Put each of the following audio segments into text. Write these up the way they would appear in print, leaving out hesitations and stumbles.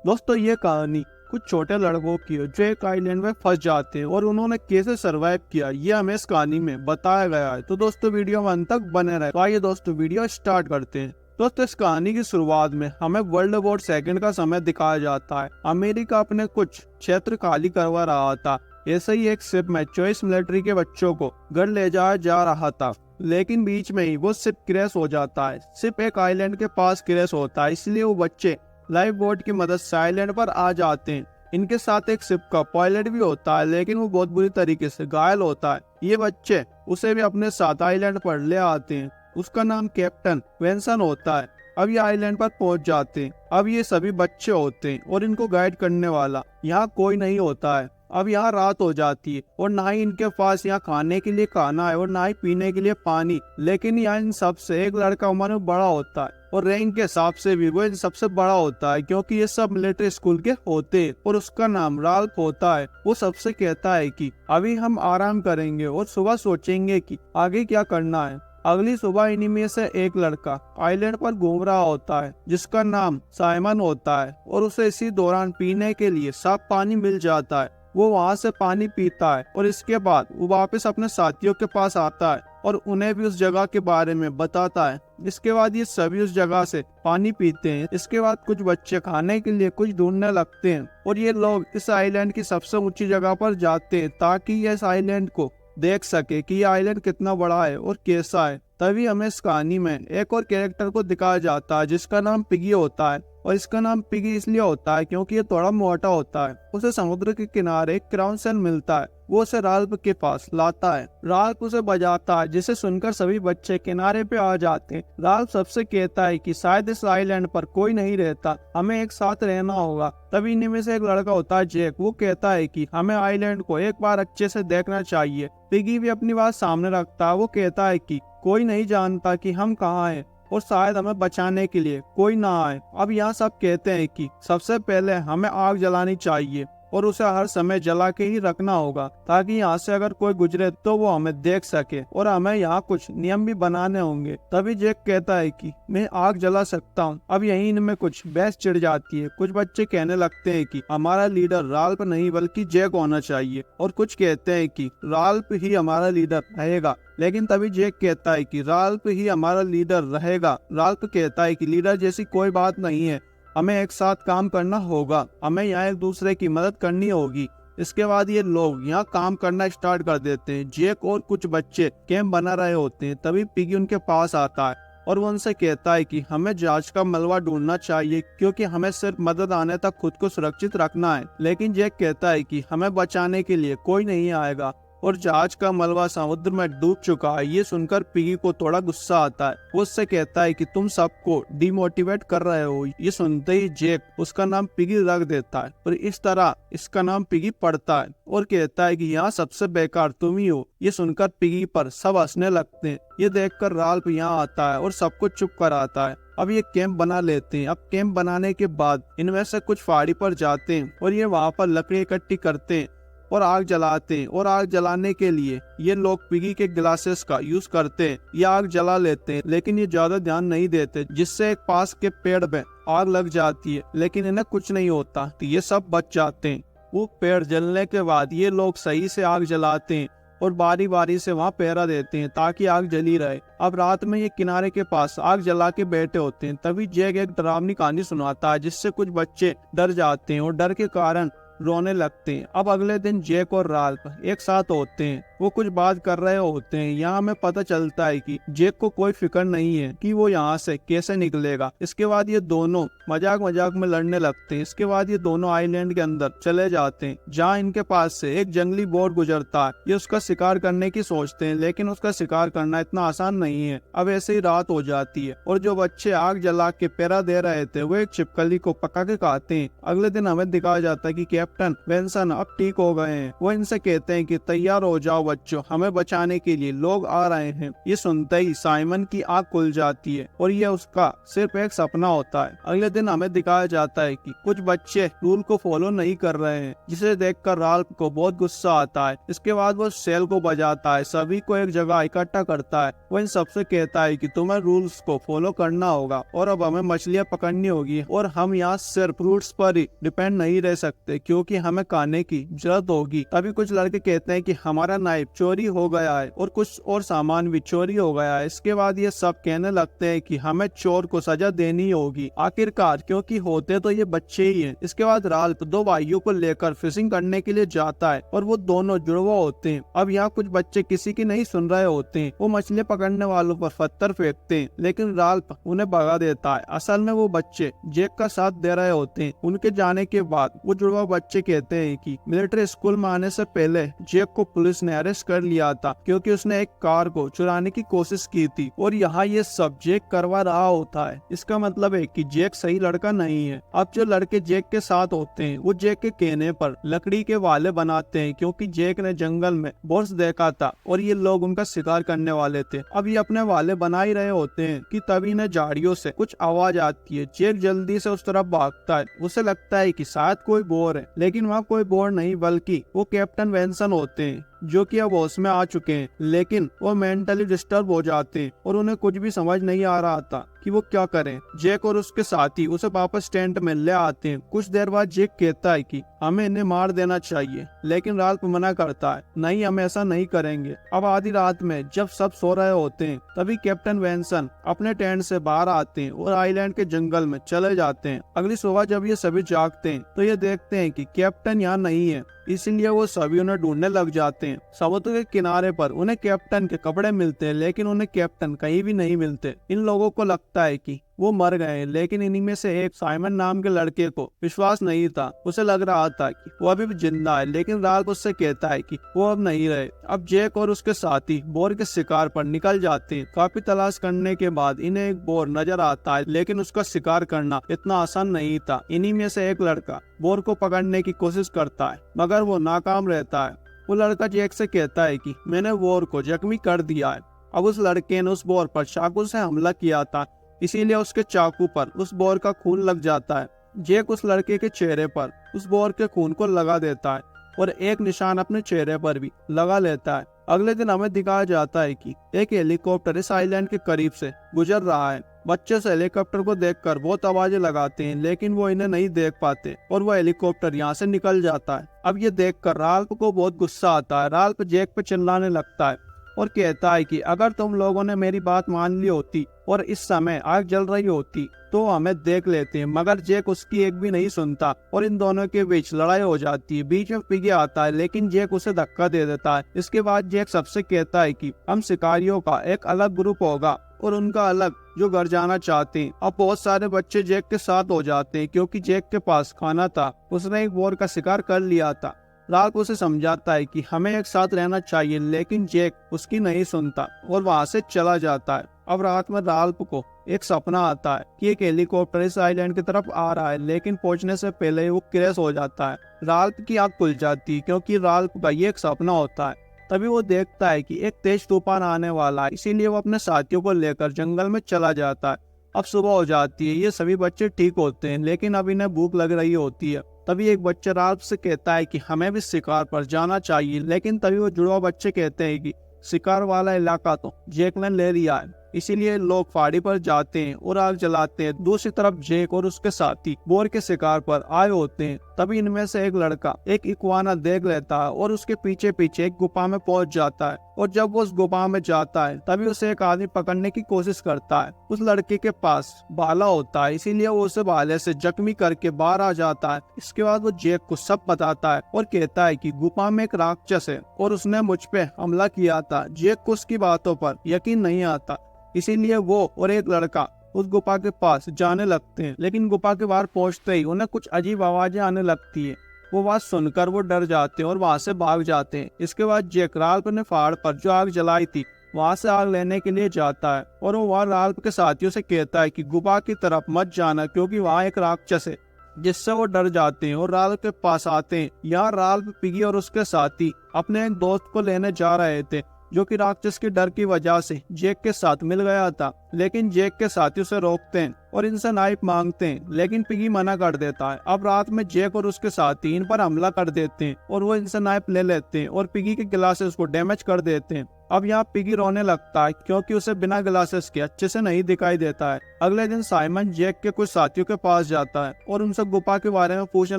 दोस्तों ये कहानी कुछ छोटे लड़कों की है जो एक आइलैंड में फंस जाते हैं और उन्होंने कैसे सरवाइव किया ये हमें इस कहानी में बताया गया है। तो दोस्तों वीडियो में अंत तक बने रहे। तो आइए दोस्तों वीडियो स्टार्ट करते हैं। दोस्तों इस कहानी की शुरुआत में हमें वर्ल्ड वॉर सेकंड का समय दिखाया जाता है। अमेरिका अपने कुछ क्षेत्र खाली करवा रहा था। ऐसे ही एक शिप में 24 मिलिट्री के बच्चों को घर ले जाया जा रहा था, लेकिन बीच में ही वो शिप क्रैश हो जाता है। शिप एक आइलैंड के पास क्रैश होता है, इसलिए वो बच्चे लाइफ बोट की मदद से आइलैंड पर आ जाते हैं। इनके साथ एक शिप का पायलट भी होता है, लेकिन वो बहुत बुरी तरीके से घायल होता है। ये बच्चे उसे भी अपने साथ आइलैंड पर ले आते हैं। उसका नाम कैप्टन वेंसन होता है। अब ये आइलैंड पर पहुंच जाते हैं। अब ये सभी बच्चे होते हैं और इनको गाइड करने वाला यहाँ कोई नहीं होता है। अब यहाँ रात हो जाती है और ना ही इनके पास यहाँ खाने के लिए खाना है और ना ही पीने के लिए पानी। लेकिन यहाँ इन सबसे एक लड़का उम्र में बड़ा होता है और रैंक के हिसाब से भी वो इन सबसे बड़ा होता है, क्योंकि ये सब मिलिट्री स्कूल के होते हैं। और उसका नाम राल्फ होता है। वो सबसे कहता है कि अभी हम आराम करेंगे और सुबह सोचेंगे कि आगे क्या करना है। अगली सुबह इन्हीं में से एक लड़का आइलैंड पर घूम रहा होता है जिसका नाम साइमन होता है और उसे इसी दौरान पीने के लिए साफ पानी मिल जाता है। वो वहाँ से पानी पीता है और इसके बाद वो वापस अपने साथियों के पास आता है और उन्हें भी उस जगह के बारे में बताता है। इसके बाद ये सभी उस जगह से पानी पीते हैं। इसके बाद कुछ बच्चे खाने के लिए कुछ ढूंढने लगते हैं और ये लोग इस आइलैंड की सबसे ऊंची जगह पर जाते हैं ताकि ये इस आइलैंड को देख सके कि ये आइलैंड कितना बड़ा है और कैसा है। तभी हमें इस कहानी में एक और कैरेक्टर को दिखाया जाता है जिसका नाम पिगी होता है। और इसका नाम पिगी इसलिए होता है क्योंकि ये थोड़ा मोटा होता है। उसे समुद्र के किनारे एक क्राउन सेल मिलता है। वो उसे राल्फ के पास लाता है। राल्फ उसे बजाता है, जिसे सुनकर सभी बच्चे किनारे पे आ जाते हैं। राल्फ सबसे कहता है कि शायद इस आइलैंड पर कोई नहीं रहता, हमें एक साथ रहना होगा। तभी इन्हीं में से एक लड़का होता है जैक। वो कहता है कि हमें आइलैंड को एक बार अच्छे से देखना चाहिए। पिगी भी अपनी बात सामने रखता है। वो कहता है कि कोई नहीं जानता कि हम कहाँ हैं और शायद हमें बचाने के लिए कोई ना आए। अब यहाँ सब कहते हैं कि सबसे पहले हमें आग जलानी चाहिए और उसे हर समय जला के ही रखना होगा ताकि यहाँ से अगर कोई गुजरे तो वो हमें देख सके, और हमें यहाँ कुछ नियम भी बनाने होंगे। तभी जैक कहता है कि मैं आग जला सकता हूँ। अब यही इनमें कुछ बहस चिढ़ जाती है। कुछ बच्चे कहने लगते हैं कि हमारा लीडर राल्फ नहीं बल्कि जैक होना चाहिए, और कुछ कहते हैं कि राल्फ ही हमारा लीडर रहेगा। लेकिन तभी जैक कहता है कि राल्फ ही हमारा लीडर रहेगा। राल्फ कहता है कि लीडर जैसी कोई बात नहीं है, हमें एक साथ काम करना होगा, हमें यहाँ एक दूसरे की मदद करनी होगी। इसके बाद ये लोग यहाँ काम करना स्टार्ट कर देते हैं। जैक और कुछ बच्चे कैंप बना रहे होते हैं। तभी पिगी उनके पास आता है और वो उनसे कहता है कि हमें जहाज का मलबा ढूंढना चाहिए क्योंकि हमें सिर्फ मदद आने तक खुद को सुरक्षित रखना है। लेकिन जैक कहता है कि हमें बचाने के लिए कोई नहीं आएगा और जहाज का मलबा समुद्र में डूब चुका है। ये सुनकर पिगी को थोड़ा गुस्सा आता है। वो उससे कहता है कि तुम सबको डिमोटिवेट कर रहे हो। ये सुनते ही जैक उसका नाम पिगी रख देता है और इस तरह इसका नाम पिगी पड़ता है और कहता है कि यहाँ सबसे बेकार तुम ही हो। ये सुनकर पिगी पर सब हंसने लगते हैं। ये देखकर राल्फ यहाँ आता है और सबको चुप कराता है। अब ये कैंप बना लेते हैं। अब कैंप बनाने के बाद इनमें से कुछ पहाड़ी पर जाते हैं और ये वहाँ पर लकड़ी इकट्ठी करते हैं और आग जलाते हैं। और आग जलाने के लिए ये लोग पिगी के ग्लासेस का यूज करते हैं। ये आग जला लेते हैं, लेकिन ये ज्यादा ध्यान नहीं देते, जिससे एक पास के पेड़ में आग लग जाती है, लेकिन इन्हें कुछ नहीं होता। तो ये सब बच जाते हैं। वो पेड़ जलने के बाद ये लोग सही से आग जलाते हैं और बारी बारी से वहाँ पहरा देते हैं ताकि आग जली रहे। अब रात में ये किनारे के पास आग जला के बैठे होते हैं। तभी जैक एक डरावनी कहानी सुनाता है जिससे कुछ बच्चे डर जाते हैं और डर के कारण रोने लगते हैं। अब अगले दिन जैक और राल्फ एक साथ होते हैं। वो कुछ बात कर रहे होते हैं। यहाँ हमें पता चलता है कि जैक को कोई फिक्र नहीं है कि वो यहाँ से कैसे निकलेगा। इसके बाद ये दोनों मजाक मजाक में लड़ने लगते हैं। इसके बाद ये दोनों आइलैंड के अंदर चले जाते हैं जहाँ इनके पास से एक जंगली बोर गुजरता है। ये उसका शिकार करने की सोचते हैं, लेकिन उसका शिकार करना इतना आसान नहीं है। अब ऐसे ही रात हो जाती है और जो बच्चे आग जला के पहरा दे रहे थे वो एक छिपकली को पका के खाते हैं। अगले दिन हमें दिखाया जाता है कि कैप्टन वेंसन अब ठीक हो गए हैं। वो इनसे कहते हैं कि तैयार हो जाओ बच्चों, हमें बचाने के लिए लोग आ रहे हैं। ये सुनते ही साइमन की आंख खुल जाती है और ये उसका सिर्फ एक सपना होता है। अगले दिन हमें दिखाया जाता है कि कुछ बच्चे रूल को फॉलो नहीं कर रहे हैं, जिसे देखकर राल्फ को बहुत गुस्सा आता है। इसके बाद वो सेल को बजाता है, सभी को एक जगह इकट्ठा करता है। वो इन सबसे कहता है कि तुम्हें रूल्स को फॉलो करना होगा और अब हमें मछलियां पकड़नी होगी और हम यहाँ सिर्फ फ्रूट्स पर ही डिपेंड नहीं रह सकते क्योंकि हमें खाने की जरूरत होगी। तभी कुछ लड़के कहते हैं कि हमारा नाइफ चोरी हो गया है और कुछ और सामान भी चोरी हो गया है। इसके बाद ये सब कहने लगते हैं कि हमें चोर को सजा देनी होगी आखिरकार, क्योंकि होते तो ये बच्चे ही हैं। इसके बाद राल्फ दो भाइयों को लेकर फिशिंग करने के लिए जाता है और वो दोनों जुड़वा होते हैं। अब यहाँ कुछ बच्चे किसी की नहीं सुन रहे होते हैं। वो मछलियां पकड़ने वालों पर पत्थर फेंकते हैं, लेकिन राल्फ उन्हें भगा देता है। असल में वो बच्चे जैक का साथ दे रहे होते हैं। उनके जाने के बाद वो जुड़वा बच्चे कहते हैं कि मिलिट्री स्कूल में आने से पहले जैक को पुलिस ने अरेस्ट कर लिया था क्योंकि उसने एक कार को चुराने की कोशिश की थी और यहाँ ये सब जैक करवा रहा होता है। इसका मतलब है कि जैक सही लड़का नहीं है। अब जो लड़के जैक के साथ होते हैं वो जैक के कहने पर लकड़ी के वाले बनाते हैं क्योंकि जैक ने जंगल में बोर्स देखा था और ये लोग उनका शिकार करने वाले थे। अब ये अपने वाले बना ही रहे होते हैं कि तभी न झाड़ियों से कुछ आवाज आती है। जैक जल्दी से उस तरफ भागता है। उसे लगता है कि शायद कोई बोर है, लेकिन वहाँ कोई बोर नहीं बल्कि वो कैप्टन वेंसन होते हैं जो कि अब होश में आ चुके हैं, लेकिन वो मेंटली डिस्टर्ब हो जाते हैं और उन्हें कुछ भी समझ नहीं आ रहा था कि वो क्या करें। जैक और उसके साथी उसे वापस टेंट में ले आते हैं। कुछ देर बाद जैक कहता है कि हमें इन्हें मार देना चाहिए, लेकिन राल्फ मना करता है, नहीं हम ऐसा नहीं करेंगे। अब आधी रात में जब सब सो रहे होते हैं तभी कैप्टन वेंसन अपने टेंट से बाहर आते हैं और आइलैंड के जंगल में चले जाते हैं। अगली सुबह जब ये सभी जागते हैं तो ये देखते हैं कि कैप्टन यहाँ नहीं है, इसलिए वो सभी उन्हें ढूंढने लग जाते हैं। समुद्र के किनारे पर उन्हें कैप्टन के कपड़े मिलते हैं, लेकिन उन्हें कैप्टन कहीं भी नहीं मिलते। इन लोगों को लगता है कि वो मर गए, लेकिन इन्हीं में से एक साइमन नाम के लड़के को विश्वास नहीं था। उसे लग रहा था कि वो अभी भी जिंदा है, लेकिन राल्फ उससे कहता है कि वो अब नहीं रहे। अब जैक और उसके साथी बोर के शिकार पर निकल जाते हैं। काफी तलाश करने के बाद इन्हें एक बोर नजर आता है, लेकिन उसका शिकार करना इतना आसान नहीं था। इन्हीं में से एक लड़का बोर को पकड़ने की कोशिश करता है, मगर वो नाकाम रहता है। वो लड़का जैक से कहता है कि मैंने बोर को जख्मी कर दिया है। अब उस लड़के ने उस बोर पर चाकू से हमला किया था, इसीलिए उसके चाकू पर उस बोर का खून लग जाता है। जैक उस लड़के के चेहरे पर उस बोर के खून को लगा देता है और एक निशान अपने चेहरे पर भी लगा लेता है। अगले दिन हमें दिखाया जाता है कि एक हेलीकॉप्टर इस आइलैंड के करीब से गुजर रहा है। बच्चे से हेलीकॉप्टर को देखकर बहुत आवाजें लगाते हैं, लेकिन वो इन्हें नहीं देख पाते और वो हेलीकॉप्टर यहाँ से निकल जाता है। अब ये देखकर राल्फ को बहुत गुस्सा आता है। राल्फ जैक पे चिल्लाने लगता है और कहता है कि अगर तुम लोगों ने मेरी बात मान ली होती और इस समय आग जल रही होती तो हमें देख लेते हैं। मगर जैक उसकी एक भी नहीं सुनता और इन दोनों के बीच लड़ाई हो जाती है। बीच में पिगे आता है, लेकिन जैक उसे धक्का दे देता है। इसके बाद जैक सबसे कहता है कि हम शिकारियों का एक अलग ग्रुप होगा और उनका अलग जो घर जाना चाहते हैं। अब बहुत सारे बच्चे जैक के साथ हो जाते हैं क्योंकि जैक के पास खाना था, उसने एक बोर का शिकार कर लिया था। राल्फ उसे समझाता है कि हमें एक साथ रहना चाहिए, लेकिन जैक उसकी नहीं सुनता और वहाँ से चला जाता है। अब रात में राल्फ को एक सपना आता है कि एक हेलीकॉप्टर इस आइलैंड की तरफ आ रहा है, लेकिन पहुंचने से पहले ही वो क्रैश हो जाता है। राल्फ की आंख खुल जाती है क्योंकि राल्फ का ये एक सपना होता है। तभी वो देखता है कि एक तेज तूफान आने वाला है, इसीलिए वो अपने साथियों को लेकर जंगल में चला जाता है। अब सुबह हो जाती है। ये सभी बच्चे ठीक होते हैं, लेकिन अब इन्हें भूख लग रही होती है। तभी एक बच्चा राल्फ से कहता है कि हमें भी शिकार पर जाना चाहिए, लेकिन तभी वो जुड़वा बच्चे कहते हैं कि शिकार वाला इलाका तो जैक ने ले लिया है, इसीलिए लोग पहाड़ी पर जाते हैं और आग जलाते हैं। दूसरी तरफ जैक और उसके साथी बोर के शिकार पर आए होते हैं। तभी इनमें से एक लड़का एक इक्वाना देख लेता है और उसके पीछे पीछे एक गुफा में पहुंच जाता है। और जब वो उस गुफा में जाता है तभी उसे एक आदमी पकड़ने की कोशिश करता है। उस लड़के के पास भाला होता है, इसीलिए वो उसे भाले से जख्मी करके बाहर आ जाता है। इसके बाद वो जैक को सब बताता है और कहता है कि गुफा में एक राक्षस है और उसने मुझ पे हमला किया था। जैक को उसकी बातों पर यकीन नहीं आता, इसीलिए वो और एक लड़का उस गुफा के पास जाने लगते हैं। लेकिन गुफा के बाहर पहुंचते ही उन्हें कुछ अजीब आवाजें आने लगती है। वो बात सुनकर वो डर जाते हैं और वहां से भाग जाते हैं। इसके बाद जैक राल्फ ने पहाड़ पर जो आग जलाई थी वहां से आग लेने के लिए जाता है और वो वहां राल्फ के साथियों से कहता है कि गुफा की तरफ मत जाना क्योंकि वहां एक राक्षस है। जिससे वो डर जाते हैं और राल्फ के पास आते हैं। यहाँ राल्फ, पिगी और उसके साथी अपने एक दोस्त को लेने जा रहे थे जो कि राक्षस के डर की वजह से जैक के साथ मिल गया था, लेकिन जैक के साथी उसे रोकते हैं और इनसे नाइफ मांगते हैं, लेकिन पिगी मना कर देता है। अब रात में जैक और उसके साथी इन पर हमला कर देते हैं और वो इनसे नाइफ ले लेते हैं और पिगी के ग्लासेस को डैमेज कर देते हैं। अब यहाँ पिगी रोने लगता है क्योंकि उसे बिना ग्लासेस के अच्छे से नहीं दिखाई देता है। अगले दिन साइमन जैक के कुछ साथियों के पास जाता है और उनसे गुफा के बारे में पूछने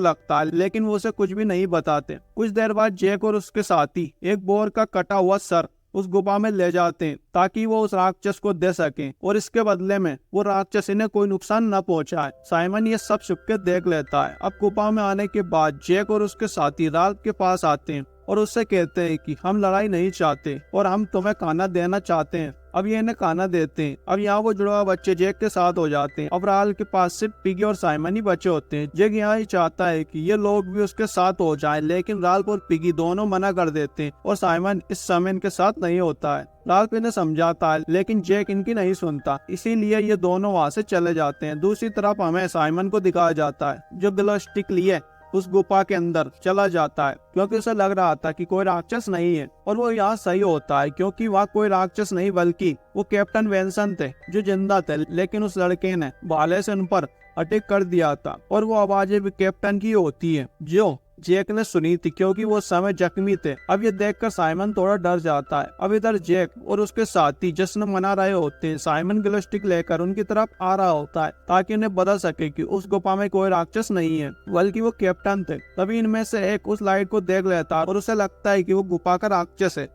लगता है, लेकिन वो उसे कुछ भी नहीं बताते। कुछ देर बाद जैक और उसके साथी एक बोर का कटा हुआ सर उस गुफा में ले जाते हैं ताकि वो उस राक्षस को दे सकें और इसके बदले में वो राक्षस इन्हें कोई नुकसान न पहुंचाए। साइमन ये सब छुपके देख लेता है। अब गुफा में आने के बाद जैक और उसके साथी राल्फ के पास आते हैं और उससे कहते हैं कि हम लड़ाई नहीं चाहते और हम तुम्हें खाना देना चाहते हैं। अब ये इन्हें खाना देते हैं। अब यहाँ वो जुड़वा बच्चे जैक के साथ हो जाते हैं। अब राल्फ के पास सिर्फ पिगी और साइमन ही बचे होते हैं। जैक यहाँ ही चाहता है कि ये लोग भी उसके साथ हो जाएं, लेकिन राल्फ और पिगी दोनों मना कर देते हैं और साइमन इस समय इनके साथ नहीं होता है। राल्फ इन्हें समझाता है, लेकिन जैक इनकी नहीं सुनता, इसीलिए ये दोनों वहाँ से चले जाते हैं। दूसरी तरफ हमें साइमन को दिखाया जाता है जो ग्लो स्टिक लिए उस गुफा के अंदर चला जाता है क्योंकि उसे लग रहा था कि कोई राक्षस नहीं है, और वो यहाँ सही होता है क्योंकि वहाँ कोई राक्षस नहीं बल्कि वो कैप्टन वेंसन थे जो जिंदा थे, लेकिन उस लड़के ने भाले से उन पर अटैक कर दिया था और वो आवाजें भी कैप्टन की होती है जो जैक ने सुनी थी क्योंकि वो समय जख्मी थे। अब ये देखकर साइमन थोड़ा डर जाता है। अब इधर जैक और उसके साथी जश्न मना रहे होते हैं। साइमन ग्लो स्टिक लेकर उनकी तरफ आ रहा होता है ताकि उन्हें बता सके कि उस गुफा में कोई राक्षस नहीं है बल्कि वो कैप्टन थे। तभी इनमें से एक उस लाइट को देख लेता है और उसे लगता है कि वो गुफा का राक्षस है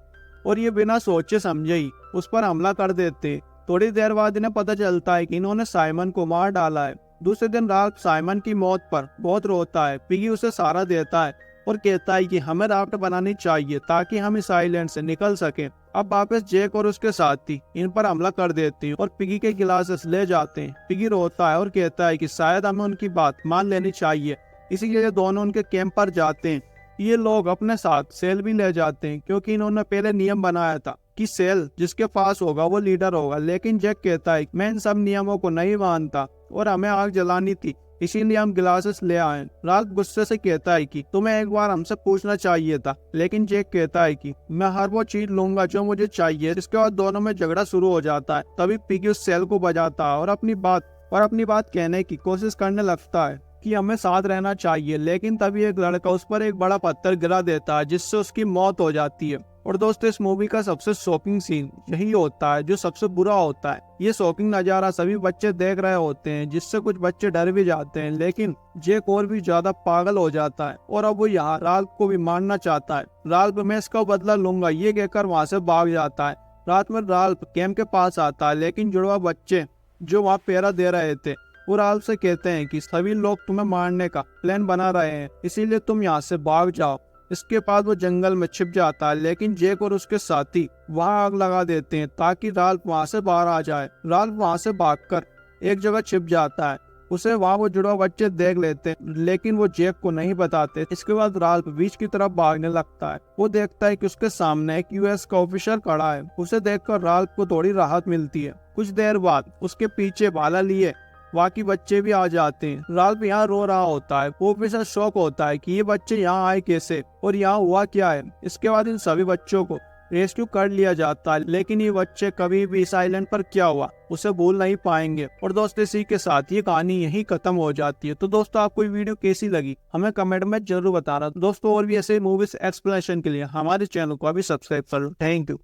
और ये बिना सोचे समझे ही उस पर हमला कर देते। थोड़ी देर बाद इन्हें पता चलता है कि इन्होंने साइमन को मार डाला है। दूसरे दिन राल्फ साइमन की मौत पर बहुत रोता है। पिगी उसे सहारा देता है और कहता है कि हमें राफ्ट बनानी चाहिए ताकि हम इस आइलैंड से निकल सकें। अब वापस जैक और उसके साथी इन पर हमला कर देते हैं और पिगी के गिलासेस ले जाते हैं। पिगी रोता है और कहता है कि शायद हमें उनकी बात मान लेनी चाहिए, इसीलिए दोनों उनके कैंप पर जाते हैं। ये लोग अपने साथ सेल भी ले जाते हैं क्योंकि इन्होंने पहले नियम बनाया था कि सेल जिसके पास होगा वो लीडर होगा, लेकिन जैक कहता है मैं इन सब नियमों को नहीं मानता और हमें आग जलानी थी, इसीलिए हम ग्लासेस ले आए। राल्फ गुस्से से कहता है कि तुम्हें एक बार हमसे पूछना चाहिए था, लेकिन जैक कहता है कि मैं हर वो चीज लूंगा जो मुझे चाहिए। इसके बाद दोनों में झगड़ा शुरू हो जाता है। तभी पिगी उस सेल को बजाता है और अपनी बात कहने की कोशिश करने लगता है कि हमें साथ रहना चाहिए, लेकिन तभी एक लड़का उस पर एक बड़ा पत्थर गिरा देता है जिससे उसकी मौत हो जाती है। और दोस्तों इस मूवी का सबसे शॉकिंग सीन यही होता है जो सबसे बुरा होता है। ये शॉकिंग नजारा सभी बच्चे देख रहे होते हैं जिससे कुछ बच्चे डर भी जाते हैं, लेकिन जैक और भी ज्यादा पागल हो जाता है और अब वो यहाँ राल्फ को भी मारना चाहता है। राल्फ मैं इसका बदला लूंगा ये कहकर वहाँ से भाग जाता है। रात में राल्फ कैंप के पास आता है, लेकिन जुड़वा बच्चे जो वहाँ पहरा दे रहे थे वो राल्फ से कहते हैं कि सभी लोग तुम्हें मारने का प्लान बना रहे हैं, इसीलिए तुम यहाँ से भाग जाओ। इसके बाद वो जंगल में छिप जाता है, लेकिन जैक और उसके साथी वहाँ आग लगा देते हैं ताकि राल्फ वहाँ से बाहर आ जाए। राल्फ वहाँ से भागकर एक जगह छिप जाता है। उसे वहाँ वो जुड़वा बच्चे देख लेते हैं, लेकिन वो जैक को नहीं बताते। इसके बाद राल्फ बीच की तरफ भागने लगता है। वो देखता है कि उसके सामने एक यूएस का ऑफिसर खड़ा है। उसे देखकर राल्फ को थोड़ी राहत मिलती है। कुछ देर बाद उसके पीछे भाला लिए बाकी बच्चे भी आ जाते हैं। राल्फ यहाँ रो रहा होता है। वो ऑफिसर शॉक होता है कि ये बच्चे यहाँ आए कैसे और यहाँ हुआ क्या है। इसके बाद इन सभी बच्चों को रेस्क्यू कर लिया जाता है, लेकिन ये बच्चे कभी भी इस आइलैंड पर क्या हुआ उसे भूल नहीं पाएंगे। और दोस्तों इसी के साथ ये कहानी यही खत्म हो जाती है। तो दोस्तों आपको ये वीडियो कैसी लगी हमें कमेंट में जरूर बताना। दोस्तों और भी ऐसे मूवीज एक्सप्लेनेशन के लिए हमारे चैनल को अभी सब्सक्राइब कर लो। Thank you.